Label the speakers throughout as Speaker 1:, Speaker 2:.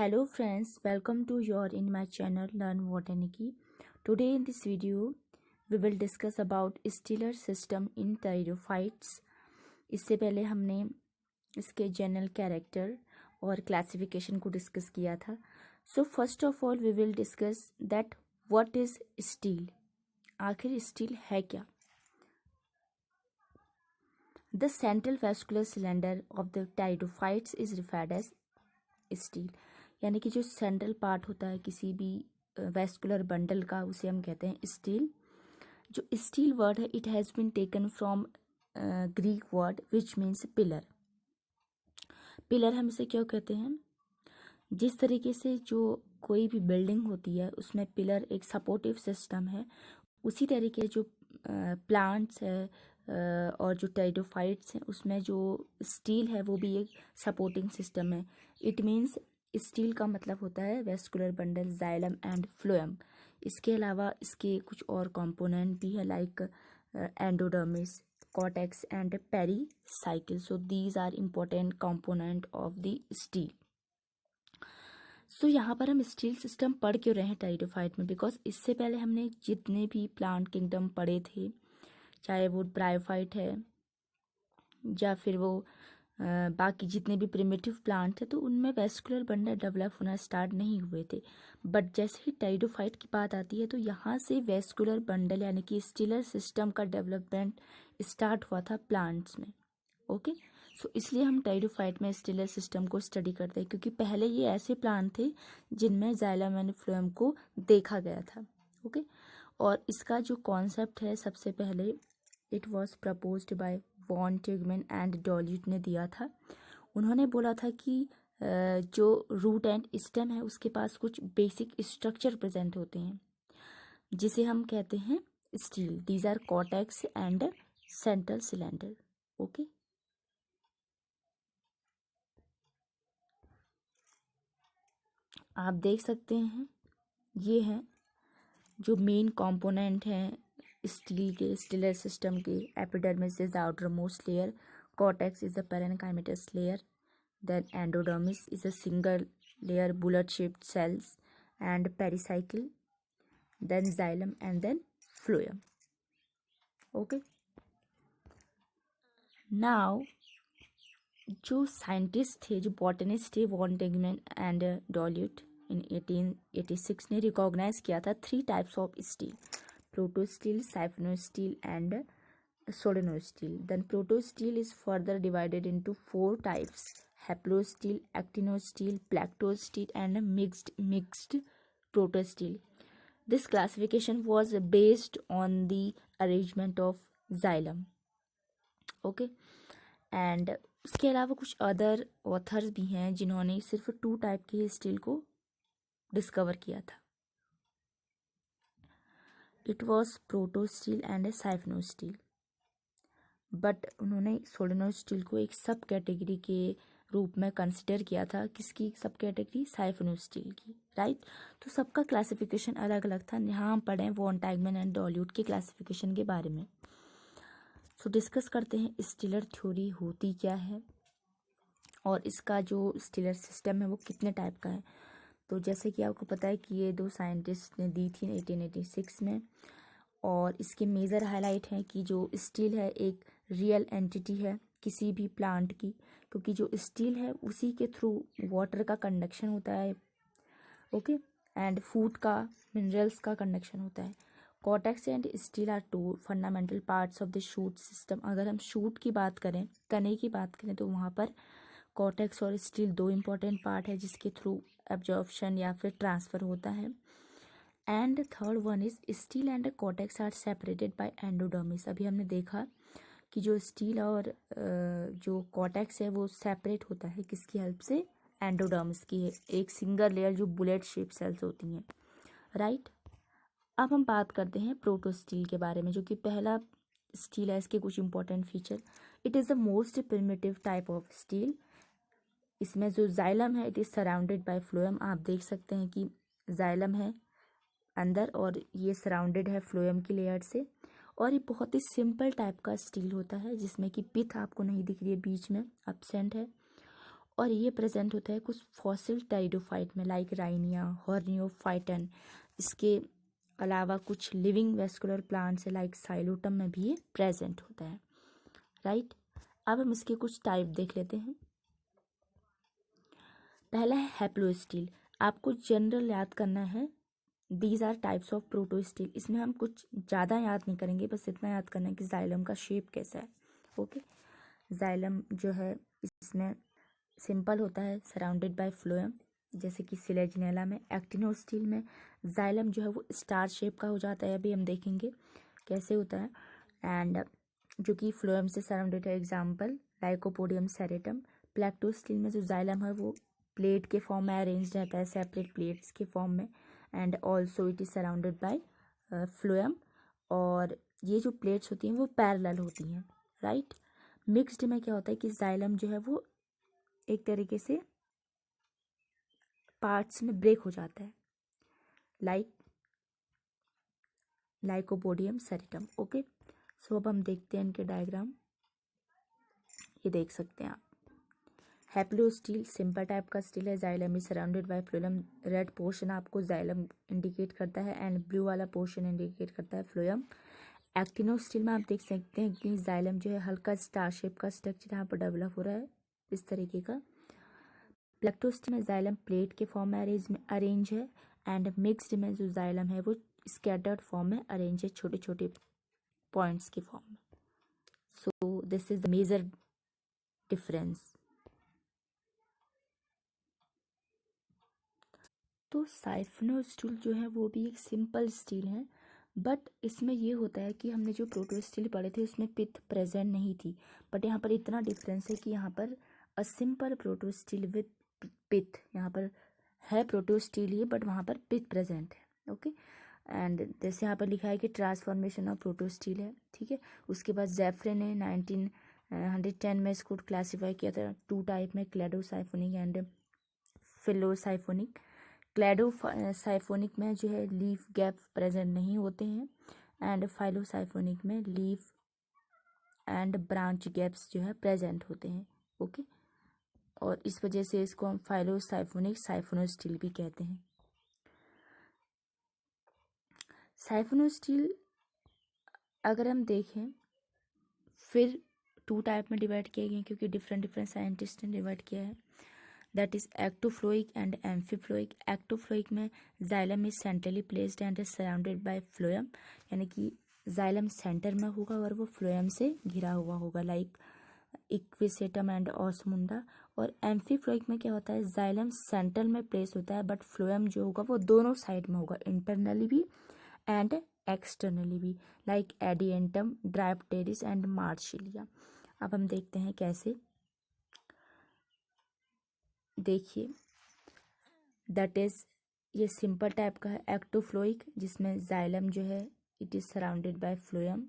Speaker 1: Hello friends, welcome to your in my channel Learn Botany. Today in this video we will discuss about stellar system in Pteridophytes. इससे पहले हमने इसके general character और classification को discuss किया था. So first of all we will discuss that what is stele. आखिर steel है क्या? The central vascular cylinder of the Pteridophytes is referred as steel. यानी कि जो सेंट्रल पार्ट होता है किसी भी वेस्कुलर बंडल का उसे हम कहते हैं स्टील. जो स्टील वर्ड है it has been taken from Greek word which means pillar. Pillar हम इसे क्यों कहते हैं? जिस तरीके से जो कोई भी बिल्डिंग होती है उसमें पिलर एक सपोर्टिव सिस्टम है, उसी तरीके जो प्लांट्स है और जो टेरिडोफाइट्स हैं उसमें जो स्टील है वो भी एक सपोर्टिंग सिस्टम है. इट मीन्स स्टील का मतलब होता है vascular bundle, xylem and phloem. इसके अलावा इसके कुछ और कंपोनेंट भी है like endodermis, cortex and pericycle. So these are important component of the stele. So यहाँ पर हम स्टील सिस्टम पढ़ क्यों रहे हैं टेरिडोफाइट में? बिकॉज इससे पहले हमने जितने भी प्लांट किंगडम पढ़े थे, चाहे वो ब्रायोफाइट है या फिर वो बाकी जितने भी प्रिमिटिव प्लांट थे, तो उनमें वेस्कुलर बंडल डेवलप होना स्टार्ट नहीं हुए थे. बट जैसे ही टेरिडोफाइट की बात आती है तो यहाँ से वेस्कुलर बंडल यानी कि स्टीलर सिस्टम का डेवलपमेंट स्टार्ट हुआ था प्लांट्स में. ओके, सो इसलिए हम टेरिडोफाइट में स्टीलर सिस्टम को स्टडी करते हैं, क्योंकि पहले ये ऐसे प्लांट थे जिनमें जाइलम एंड फ्लोएम को देखा गया था. ओके, और इसका जो कॉन्सेप्ट है सबसे पहले it was proposed by Van Tieghem and Douliot ने दिया था. उन्होंने बोला था कि जो रूट एंड स्टेम है उसके पास कुछ बेसिक स्ट्रक्चर प्रेजेंट होते हैं जिसे हम कहते हैं stele. These are cortex and central cylinder. Okay, आप देख सकते हैं ये हैं जो मेन कंपोनेंट हैं स्टील के, स्टीलर सिस्टम के. Epidermis is the outer most layer, cortex is the parenchymatous layer, then endodermis is a single layer bullet shaped cells, and pericycle, then xylem and then phloem. Okay, now जो scientist थे, जो botanist थे von Tieghem and डॉल्यूट इन 1886 ने recognise किया था 3 types of stele: protostele, siphonostele and solenostele. Then protosteel is further divided into 4 types: haplosteel, actinosteel, plaktosteel and mixed protosteel. This classification was based on the arrangement of xylem. Okay, and उसके अलावा कुछ other authors भी हैं जिन्होंने सिर्फ 2 type के steel को discover किया था. It was protostele and siphonostele. But उन्होंने सोडेनोस्टील को एक सब कैटेगरी के रूप में कंसिडर किया था. किसकी सब कैटेगरी? साइफोनोस्टील की. राइट, तो सबका क्लासिफिकेशन अलग अलग था. यहाँ हम पढ़ें वॉन टिगमैन एंड डॉल्यूट के क्लासिफिकेशन के बारे में. सो डिस्कस करते हैं स्टीलर थ्योरी होती क्या है और इसका जो स्टीलर सिस्टम है वो कितने टाइप का है. तो जैसे कि आपको पता है कि ये 2 साइंटिस्ट ने दी थी 1886 में, और इसके मेजर हाईलाइट हैं कि जो स्टील है एक रियल एंटिटी है किसी भी प्लांट की, क्योंकि जो स्टील है उसी के थ्रू वाटर का कंडक्शन होता है. ओके, एंड फूड का, मिनरल्स का कंडक्शन होता है. Cortex and stele are 2 fundamental parts of the shoot system. अगर हम शूट की बात करें, तने की बात करें, तो वहाँ पर कॉर्टेक्स और स्टील 2 इंपॉर्टेंट पार्ट है जिसके थ्रू एब्जॉर्प्शन या फिर ट्रांसफ़र होता है. And third one is stele and cortex are separated by endodermis. अभी हमने देखा कि जो स्टील और जो कॉर्टेक्स है वो सेपरेट होता है किसकी हेल्प से? एंडोडर्मिस की है, एक सिंगल लेयर जो बुलेट शेप सेल्स होती हैं. राइट, अब हम बात करते हैं प्रोटोस्टील के बारे में, जो कि पहला स्टील है. इसके कुछ important feature: it is the most primitive type of steel. इसमें जो जाइलम है it is surrounded by phloem. आप देख सकते हैं कि जाइलम है अंदर और ये सराउंडेड है फ्लोएम की लेयर से. और ये बहुत ही सिंपल टाइप का स्टील होता है जिसमें कि पिथ आपको नहीं दिख रही है, बीच में एब्सेंट है. और ये प्रेजेंट होता है कुछ फॉसिल टेरिडोफाइट में लाइक राइनिया, हॉर्नियोफाइटन। इसके अलावा कुछ लिविंग वेस्कुलर प्लांट्स है लाइक साइलोटम में भी ये प्रेजेंट होता है, राइट। अब हम इसके कुछ टाइप देख लेते हैं। पहला है हैप्लोस्टील। आपको जनरल याद करना है, these are types of protostele. इसमें हम कुछ ज़्यादा याद नहीं करेंगे, बस इतना याद करना है कि जाइलम का शेप कैसा है। ओके, जाइलम जो है इसमें सिंपल होता है, सराउंडेड बाय फ्लोएम, जैसे कि सिलेजिनेला में। एक्टिनोस्टील में जाइलम जो है वो स्टार शेप का हो जाता है, अभी हम देखेंगे कैसे होता है, एंड जो कि फ्लोएम से सराउंडेड है, एग्जाम्पल लाइकोपोडियम सेरेटम। प्लेक्टोस्टील में जो जाइलम है वो प्लेट के फॉर्म में अरेंज रहता है, सेपरेट प्लेट्स के फॉर्म में, and also it is surrounded by phloem. और ये जो प्लेट्स होती हैं वो पैरेलल होती हैं, राइट। मिक्स्ड में क्या होता है कि जाइलम जो है वो एक तरीके से पार्ट्स में ब्रेक हो जाता है, लाइक लाइकोपोडियम सेरेटम। ओके, सो अब हम देखते हैं इनके डायग्राम, ये देख सकते हैं आप। हैप्लोस्टील सिंपल टाइप का स्टील है, xylem is surrounded by phloem. Red portion आपको जाइलम इंडिकेट करता है एंड ब्लू वाला पोर्शन इंडिकेट करता है फ्लोएम। एक्टिनोस्टील में आप देख सकते हैं कि जाइलम जो है हल्का स्टार शेप का स्ट्रक्चर यहाँ पर डेवलप हो रहा है, इस तरीके का। प्लेक्टोस्टील में जाइलम प्लेट के फॉर्म में अरेंज है, एंड मिक्स्ड में जो जाइलम है वो स्कैटर्ड फॉर्म में अरेंज है, छोटे छोटे पॉइंट्स के फॉर्म में। So this is the major difference. तो साइफनो स्टील जो है वो भी एक सिंपल स्टील है, बट इसमें ये होता है कि हमने जो प्रोटो स्टील पढ़े थे उसमें पिथ प्रेजेंट नहीं थी, बट यहाँ पर इतना डिफरेंस है कि यहाँ पर a simple proto stele with pith, यहाँ पर है प्रोटो स्टील ही बट वहाँ पर पिथ प्रेजेंट है। ओके, एंड जैसे यहाँ पर लिखा है कि ट्रांसफॉर्मेशन ऑफ प्रोटो स्टील है, ठीक है। उसके बाद जेफरे ने 1910 में इसको क्लासीफाई किया था टू टाइप में, क्लेडोसाइफोनिक एंड फिलोसाइफोनिक। क्लैडोसाइफोनिक में जो है लीफ गैप प्रेजेंट नहीं होते हैं, एंड फाइलोसाइफोनिक में लीफ एंड ब्रांच गैप्स जो है प्रेजेंट होते हैं। ओके, और इस वजह से इसको हम फाइलोसाइफोनिक साइफोनोस्टील भी कहते हैं। साइफोनोस्टील अगर हम देखें फिर टू टाइप में डिवाइड किए गए क्योंकि डिफरेंट साइंटिस्ट ने डिवाइड किया है, दैट इज एक्टोफ्लोइक एंड एम्फीफ्लोइक। एक्टोफ्लोइक में xylem is centrally placed and is surrounded by phloem, यानी कि जाइलम सेंटर में होगा और वो फ्लोएम से घिरा हुआ होगा, लाइक इक्विसेटम एंड ऑस्मुंडा। और एम्फीफ्लोइक में क्या होता है, जाइलम सेंटर में प्लेस होता है बट फ्लोएम जो होगा वो दोनों साइड में होगा, इंटरनली भी एंड एक्सटर्नली भी, लाइक एडिएंटम, ड्राइप्टेरिस एंड मार्शिलिया। अब हम देखते हैं कैसे, देखिए दैट इज ये सिंपल टाइप का है एक्टोफ्लोइक, जिसमें जाइलम जो है it is surrounded by phloem.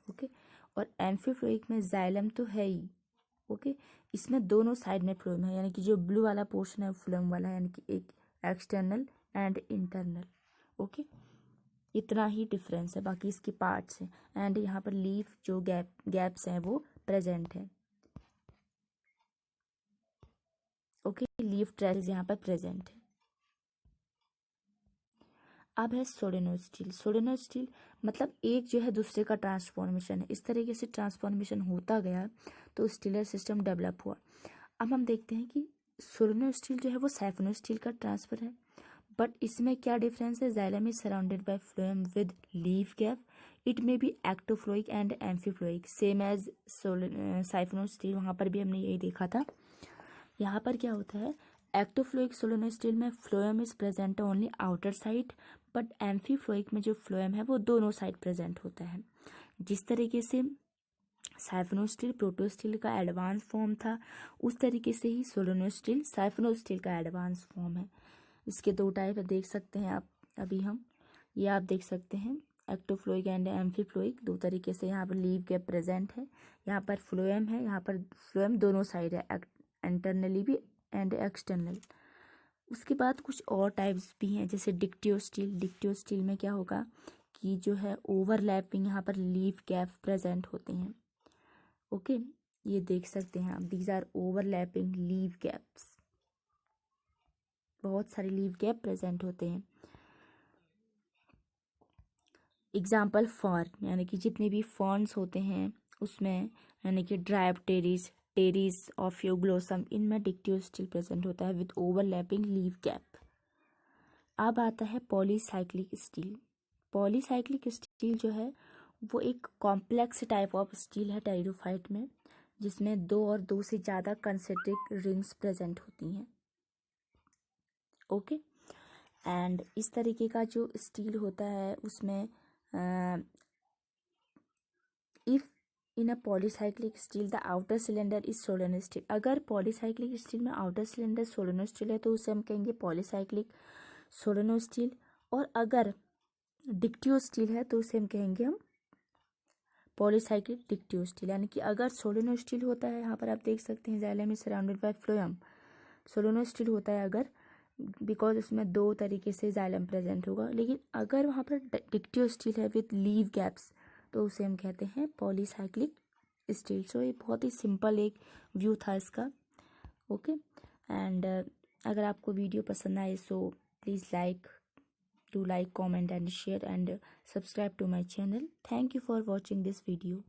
Speaker 1: Okay, और एम्फीफ्लोइक में जाइलम तो है ही, ओके, इसमें दोनों साइड में फ्लोएम है, यानी कि जो ब्लू वाला पोर्शन है फ्लोएम वाला है, यानी कि एक एक्सटर्नल एंड इंटरनल। ओके, इतना ही डिफरेंस है, बाकी इसके पार्ट्स हैं, एंड यहाँ पर लीफ जो गैप्स हैं वो प्रेजेंट है। ओके, लीफ ट्रेसेस यहाँ पर प्रेजेंट है। अब है सोडेनोस्टील। सोडेनोस्टील मतलब एक जो है दूसरे का ट्रांसफॉर्मेशन है, इस तरीके से ट्रांसफॉर्मेशन होता गया तो स्टीलर सिस्टम डेवलप हुआ। अब हम देखते हैं कि सोडेनोस्टील जो है वो साइफोनोस्टील का ट्रांसफर है, बट इसमें क्या डिफरेंस है, xylem is surrounded by phloem with leaf gap, it may be ectophloic and amphiphloic same as siphonostele, वहाँ पर भी हमने यही देखा था। यहाँ पर क्या होता है, एक्टोफ्लोइक सोलेनोस्टील में phloem is present only outer side, but amphiphloic में जो फ्लोएम है वो दोनों साइड प्रेजेंट होता है। जिस तरीके से साइफोनोस्टील प्रोटोस्टील का एडवांस फॉर्म था, उस तरीके से ही सोलेनोस्टील साइफोनोस्टील का एडवांस फॉर्म है। इसके दो टाइप देख सकते हैं आप, अभी हम ये आप देख सकते हैं एक्टोफ्लोइक एंड एम्फीफ्लोइक, दो तरीके से यहाँ पर लीव गैप प्रेजेंट है, यहाँ पर फ्लोएम है, यहाँ पर फ्लोएम दोनों साइड है, इंटरनली भी एंड एक्सटर्नल। उसके बाद कुछ और टाइप्स भी हैं जैसे डिक्टियोस्टील। डिक्टियोस्टील में क्या होगा कि जो है ओवरलैपिंग यहाँ पर लीफ गैप प्रेजेंट होते हैं। ओके, ये देख सकते हैं आप, these are overlapping leaf gaps, बहुत सारे लीव गैप प्रेजेंट होते हैं। एग्जाम्पल फर्न, यानी कि जितने भी फर्न्स होते हैं उसमें, यानी कि ड्रायोप्टेरिस, टेरिस, ऑफियोग्लोसम, इनमें डिक्टियोस्टिल प्रेजेंट होता है विद ओवरलैपिंग लीव गैप। अब आता है पॉलीसाइक्लिक स्टील। पॉलीसाइक्लिक स्टील जो है वो एक कॉम्प्लेक्स टाइप ऑफ स्टील है टेरिडोफाइट में, जिसमें दो और दो से ज़्यादा कंसेंट्रिक रिंग्स प्रेजेंट होती हैं। ओके, एंड इस तरीके का जो स्टील होता है उसमें if in a polycyclic stele the outer cylinder is soleno stele, अगर पॉलीसाइक्लिक स्टील में आउटर सिलेंडर सोलेनो स्टील है तो उसे हम कहेंगे पॉलीसाइक्लिक सोलेनो स्टील, और अगर डिक्टियो स्टील है तो उसे हम कहेंगे हम पॉलीसाइक्लिक डिक्टियो स्टील। यानी कि अगर सोलेनो स्टील होता है, यहाँ पर आप देख सकते हैं xylem is surrounded by phloem, soleno stele होता है अगर, बिकॉज उसमें दो तरीके से जाइलम प्रेजेंट होगा, लेकिन अगर वहाँ पर डिक्टियो स्टील है विथ लीव गैप्स तो उसे हम कहते हैं पॉलीसाइक्लिक स्टील। सो ये बहुत ही सिंपल एक व्यू था इसका। ओके, एंड अगर आपको वीडियो पसंद आए so please do like, comment and share and subscribe to my channel. Thank you for watching this video.